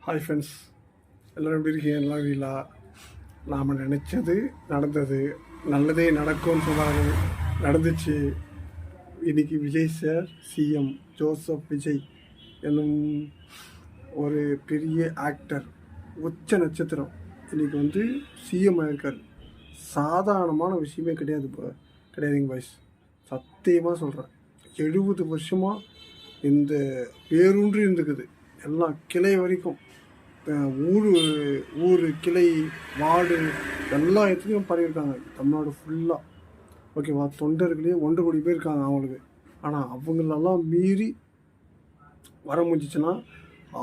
Hi friends, எல்லோரும் எப்படி இருக்கீங்க? நல்லா இருக்கீங்களா? நாம் நினச்சது நடந்தது, நல்லதே நடக்கும்னு சொன்னாங்க, நடந்துச்சு. இன்றைக்கி Vijay sir CM Joseph Vijay என்னும் ஒரு பெரிய ஆக்டர், உச்ச நட்சத்திரம் இன்றைக்கி வந்து சிஎம் ஆயிருக்கார். சாதாரணமான விஷயமே கிடையாது, கிடையாதுங்க பாய்ஸ். சத்தியமாக சொல்கிறேன், 70 வருஷமாக இந்த பேரூன்றி இருந்துக்குது. எல்லாம் கிளை வரைக்கும், ஊர் கிளை வார்டு எல்லா இடத்துலையும் பரவியிருக்காங்க, தமிழ்நாடு ஃபுல்லாக. ஓகேவா? தொண்டர்களே 1 கோடி பேர் இருக்காங்க அவங்களுக்கு. ஆனால் அவங்களெல்லாம் மீறி வர முடிஞ்சிச்சுன்னா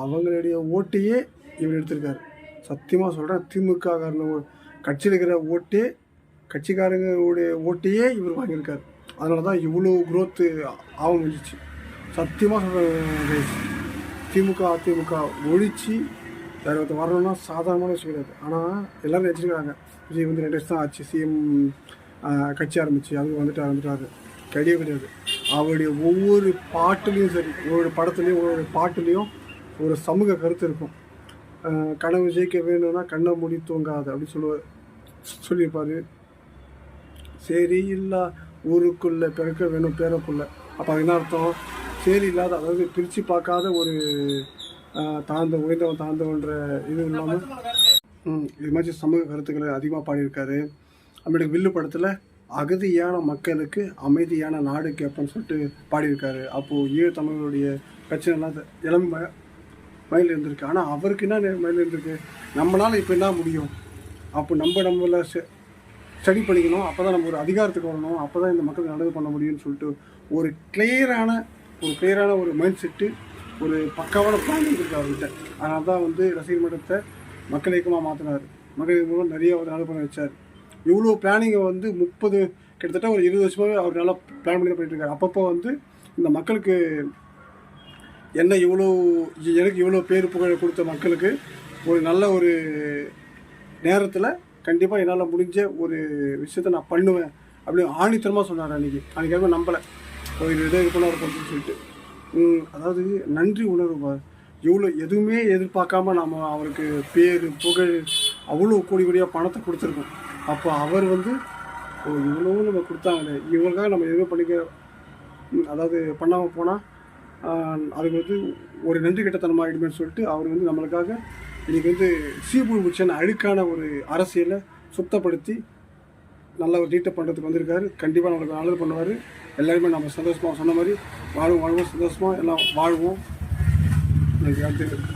அவங்களுடைய ஓட்டையே இவர் எடுத்திருக்காரு. சத்தியமாக சொல்கிறேன், திமுக கட்சியில் இருக்கிற ஓட்டே, கட்சிக்காரங்களுடைய ஓட்டையே இவர் வாங்கியிருக்காரு. அதனால தான் இவ்வளோ குரோத்து ஆக முடிஞ்சிச்சு. சத்தியமாக சொல்கிறேன், திமுக அதிமுக ஒழிச்சு வேறு ஒருத்தர் வரணும்னா சாதாரணமான விஷயம் கிடையாது. ஆனால் எல்லோரும் நினச்சிருக்காங்க, விஜய் வந்து 2 வருஷம் தான் ஆச்சு சிஎம் கட்சி ஆரம்பிச்சு, அது வந்துட்டாரு. கிடையாது. அவருடைய ஒவ்வொரு பாட்டுலேயும் சரி, ஒவ்வொரு படத்துலேயும் ஒவ்வொரு பாட்டுலேயும் ஒரு சமூக கருத்து இருக்கும். கனவு ஜெயிக்க வேணும்னா கண்ணை மூடி தூங்காது அப்படின்னு சொல்லியிருப்பார். சரி இல்லை, ஊருக்குள்ளே பிறக்க வேணும் பேரக்குள்ளே. அப்போ அது என்ன அர்த்தம்? சரி இல்லாத, அதாவது பிரித்து பார்க்காத ஒரு தாழ்ந்தவன்ற இது இல்லாமல் இது மாதிரி சமூக கருத்துக்களை அதிகமாக பாடியிருக்காரு. நம்மளுடைய வில்லு படத்தில் அகதியான மக்களுக்கு அமைதியான நாடு கேட்பேன்னு சொல்லிட்டு பாடியிருக்காரு. அப்போது ஈழத்தமிழர்களுடைய பிரச்சனைலாம் இளம் மயில் இருந்திருக்கு. ஆனால் அவருக்கு என்ன மயில் இருந்திருக்கு? நம்மளால் இப்போ என்ன முடியும்? அப்போ நம்மளை ஸ்டடி பண்ணிக்கணும், அப்போ தான் நம்ம ஒரு அதிகாரத்துக்கு வரணும், அப்போ தான் இந்த மக்களுக்கு நல்லது பண்ண முடியும்னு சொல்லிட்டு ஒரு கிளியரான ஒரு மைண்ட் செட்டு, ஒரு பக்காவான பிளான் இருந்திருக்கு அவர்கிட்ட. அதனால தான் வந்து ரசிகர் மன்றத்தை மக்கள் இயக்கமாக மாற்றினார். மக்கள் மூலம் நிறைய ஒரு நல்லது பண்ண வச்சார். இவ்வளோ பிளானிங்கை வந்து கிட்டத்தட்ட ஒரு 20 வருஷமாகவே அவர் நல்லா பிளான் பண்ணி பண்ணிட்டுருக்காரு. அப்பப்போ வந்து இந்த மக்களுக்கு எனக்கு இவ்வளோ பேர் புகழ் கொடுத்த மக்களுக்கு ஒரு நல்ல ஒரு நேரத்தில் கண்டிப்பாக என்னால் முடிஞ்ச ஒரு விஷயத்தை நான் பண்ணுவேன் அப்படின்னு ஆணித்தரமாக சொன்னார். அன்றைக்கி நம்பலை, ஒரு இதை இது பண்ண அப்படின்னு சொல்லிட்டு. அதாவது நன்றி உணர்வு. எதுவுமே எதிர்பார்க்காம நாம் அவருக்கு பேர் புகழ் அவ்வளோ கோடியாக பணத்தை கொடுத்துருக்கோம். அப்போ அவர் வந்து இவ்வளோ நம்ம கொடுத்தாங்களே, இவங்களுக்காக நம்ம எதுவுமே பண்ணாமல் போனால் அதுக்கு வந்து ஒரு நன்றி கெட்டத்தனமாக ஆகிடுமேன்னு சொல்லிட்டு அவர் வந்து நம்மளுக்காக இன்றைக்கி வந்து சீபுள் முச்சன் அழுக்கான ஒரு அரசியலை சுத்தப்படுத்தி நல்ல ஒரு டீட்டப் பண்ணுறதுக்கு வந்திருக்காரு. கண்டிப்பாக நம்மளுக்கு நல்லது பண்ணுவார். எல்லாருமே நம்ம சந்தோஷமாக சொன்ன மாதிரி வாழ்வோம், சந்தோஷமாக எல்லாம் வாழ்வோம். எனக்கு அடுத்து